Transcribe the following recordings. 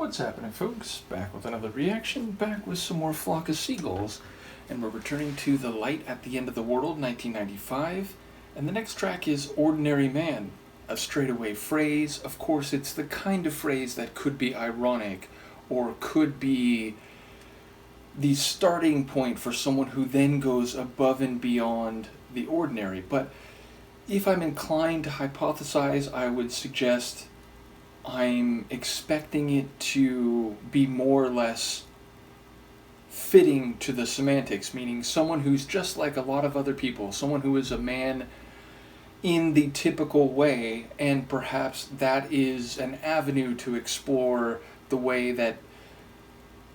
What's happening, folks? Back with another reaction, back with some more Flock of Seagulls, and we're returning to The Light at the End of the World, 1995, and the next track is Ordinary Man, a straightaway phrase. Of course, it's the kind of phrase that could be ironic, or could be the starting point for someone who then goes above and beyond the ordinary. But if I'm inclined to hypothesize, I would suggest I'm expecting it to be more or less fitting to the semantics, meaning someone who's just like a lot of other people, someone who is a man in the typical way, and perhaps that is an avenue to explore the way that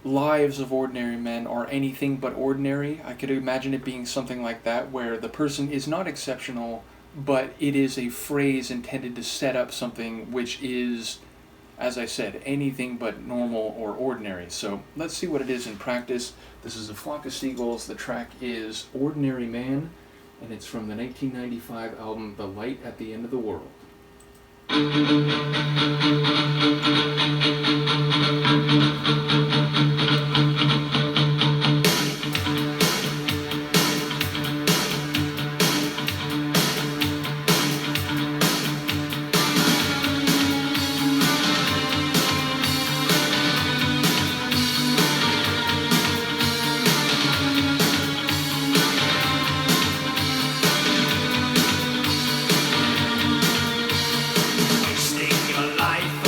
lives of ordinary men are anything but ordinary. I could imagine it being something like that, where the person is not exceptional, but it is a phrase intended to set up something which is, as I said, anything but normal or ordinary. So let's see what it is in practice. This is a Flock of Seagulls. The track is Ordinary Man, and it's from the 1995 album The Light at the End of the World. Wasting your life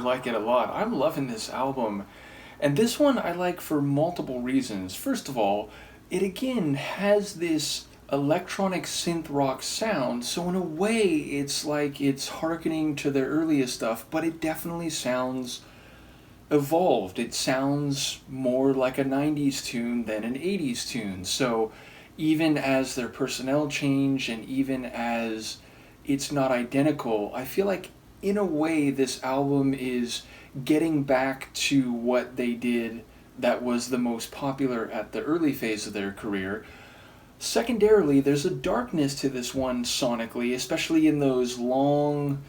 like it a lot. I'm loving this album. And this one I like for multiple reasons. First of all, it again has this electronic synth rock sound, so in a way it's like it's hearkening to their earliest stuff, but it definitely sounds evolved. It sounds more like a 90s tune than an 80s tune. So even as their personnel change and even as it's not identical, I feel like in a way this album is getting back to what they did that was the most popular at the early phase of their career. Secondarily, there's a darkness to this one sonically, especially in those long,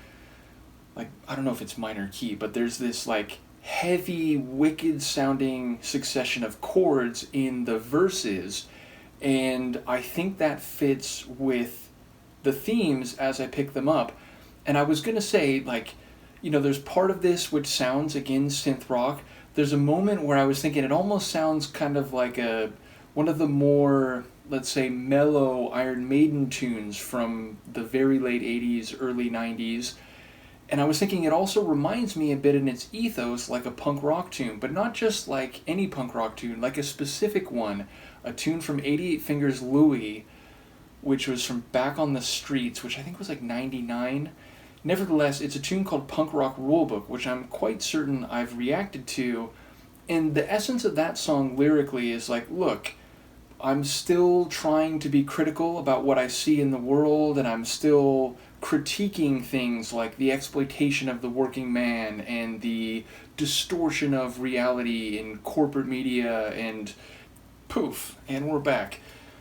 like, I don't know if it's minor key, but there's this like heavy, wicked sounding succession of chords in the verses, and I think that fits with the themes as I pick them up. And I was gonna say, like, there's part of this which sounds again synth rock. There's a moment where I was thinking it almost sounds kind of like one of the more, let's say, mellow Iron Maiden tunes from the very late 80s, early 90s. And I was thinking it also reminds me a bit in its ethos like a punk rock tune, but not just like any punk rock tune, like a specific one, a tune from 88 Fingers Louie, which was from Back on the Streets, which I think was like 99. Nevertheless, it's a tune called Punk Rock Rulebook, which I'm quite certain I've reacted to. And the essence of that song lyrically is like, look, I'm still trying to be critical about what I see in the world, and I'm still critiquing things like the exploitation of the working man and the distortion of reality in corporate media, and poof, and we're back.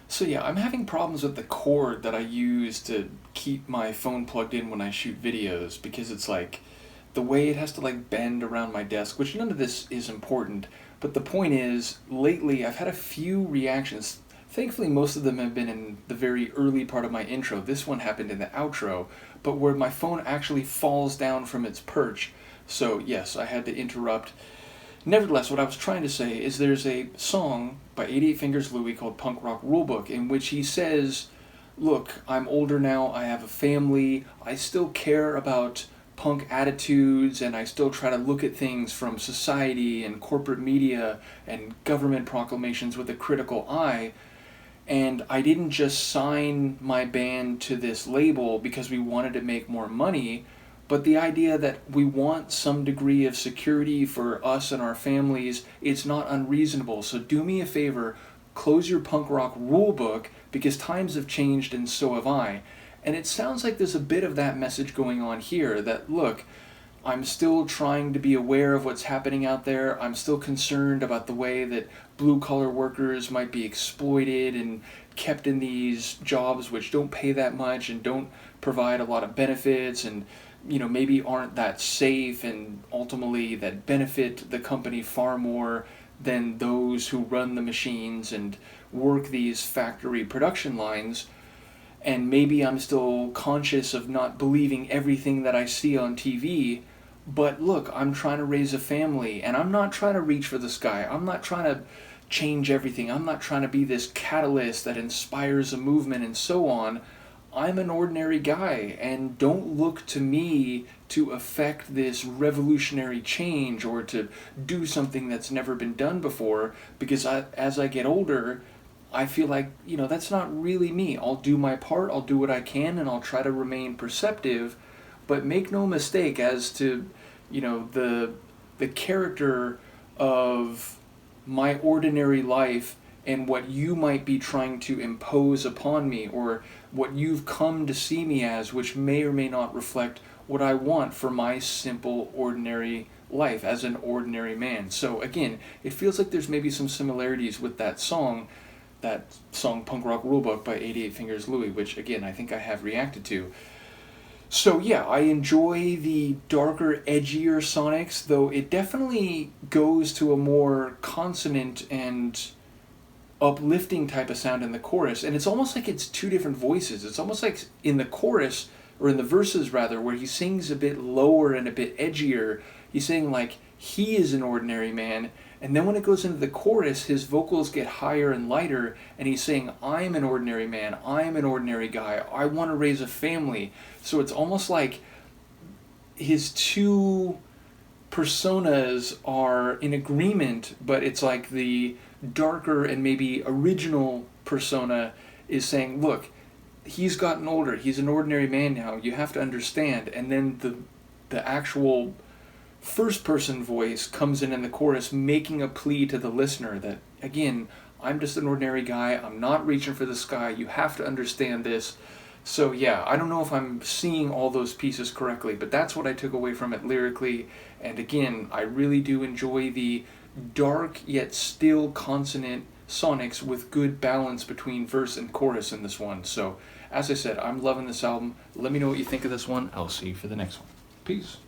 So yeah, I'm having problems with the cord that I use to keep my phone plugged in when I shoot videos, because it's like the way it has to like bend around my desk, which none of this is important, but the point is, lately I've had a few reactions. Thankfully most of them have been in the very early part of my intro. This one happened in the outro, but where my phone actually falls down from its perch. So yes, I had to interrupt. Nevertheless, what I was trying to say is there's a song by 88 Fingers Louie called Punk Rock Rulebook, in which he says, look, I'm older now, I have a family, I still care about punk attitudes, and I still try to look at things from society and corporate media and government proclamations with a critical eye. And I didn't just sign my band to this label because we wanted to make more money, but the idea that we want some degree of security for us and our families, it's not unreasonable. So do me a favor, close your punk rock rulebook, because times have changed and so have I. And it sounds like there's a bit of that message going on here, that look, I'm still trying to be aware of what's happening out there. I'm still concerned about the way that blue-collar workers might be exploited and kept in these jobs which don't pay that much and don't provide a lot of benefits, and maybe aren't that safe, and ultimately that benefit the company far more than those who run the machines and work these factory production lines. And maybe I'm still conscious of not believing everything that I see on TV, but look, I'm trying to raise a family, and I'm not trying to reach for the sky. I'm not trying to change everything. I'm not trying to be this catalyst that inspires a movement and so on. I'm an ordinary guy, and don't look to me to affect this revolutionary change or to do something that's never been done before, because as I get older, I feel like, that's not really me. I'll do my part, I'll do what I can, and I'll try to remain perceptive, but make no mistake as to, the character of my ordinary life and what you might be trying to impose upon me, or what you've come to see me as, which may or may not reflect what I want for my simple, ordinary life as an ordinary man. So again, it feels like there's maybe some similarities with that song Punk Rock Rulebook by 88 Fingers Louie, which again, I think I have reacted to. So yeah, I enjoy the darker, edgier sonics, though it definitely goes to a more consonant and uplifting type of sound in the chorus, and it's almost like it's two different voices. It's almost like in the chorus, or in the verses rather, where he sings a bit lower and a bit edgier, he's saying like he is an ordinary man, and then when it goes into the chorus, his vocals get higher and lighter, and he's saying, I'm an ordinary man, I'm an ordinary guy, I want to raise a family. So it's almost like his two personas are in agreement, but it's like the darker and maybe original persona is saying, look, he's gotten older, he's an ordinary man now, you have to understand. And then the actual first person voice comes in the chorus making a plea to the listener that, again, I'm just an ordinary guy, I'm not reaching for the sky, you have to understand this. So yeah, I don't know if I'm seeing all those pieces correctly, but that's what I took away from it lyrically. And again, I really do enjoy the dark yet still consonant sonics with good balance between verse and chorus in this one. So as I said, I'm loving this album. Let me know what you think of this one. I'll see you for the next one. Peace.